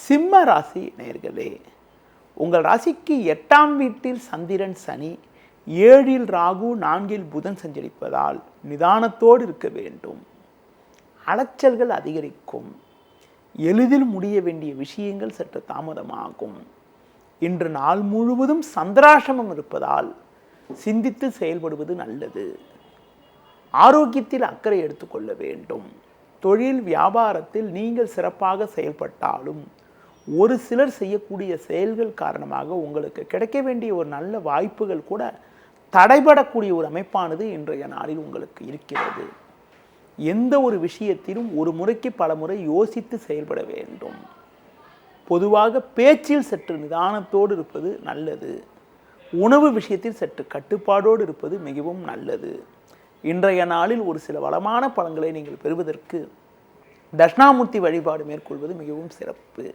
சிம்ம ராசி நேயர்களே, உங்கள் ராசிக்கு 8ஆம் வீட்டில் சந்திரன் சனி, 7இல் ராகு, 4இல் புதன் சஞ்சரிப்பதால் நிதானத்தோடு இருக்க வேண்டும். அலைச்சல்கள் அதிகரிக்கும். எளிதில் முடிய வேண்டிய விஷயங்கள் சற்று தாமதமாகும். இன்று நாள் முழுவதும் சந்திராசிரமம் இருப்பதால் சிந்தித்து செயல்படுவது நல்லது. ஆரோக்கியத்தில் அக்கறை எடுத்துக்கொள்ள வேண்டும். தொழில் வியாபாரத்தில் நீங்கள் சிறப்பாக செயல்பட்டாலும் ஒரு சிலர் செய்யக்கூடிய செயல்கள் காரணமாக உங்களுக்கு கிடைக்க வேண்டிய ஒரு நல்ல வாய்ப்புகள் கூட தடைபடக்கூடிய ஒரு அமைப்பானது இன்றைய நாளில் உங்களுக்கு இருக்கிறது. எந்த ஒரு விஷயத்திலும் ஒரு முறைக்கு பல முறை யோசித்து செயல்பட வேண்டும். பொதுவாக பேச்சில் சற்று நிதானத்தோடு இருப்பது நல்லது. உணவு விஷயத்தில் சற்று கட்டுப்பாடோடு இருப்பது மிகவும் நல்லது. இன்றைய நாளில் ஒரு சில வளமான பலன்களை நீங்கள் பெறுவதற்கு தட்சிணாமூர்த்தி வழிபாடு மேற்கொள்வது மிகவும் சிறப்பு.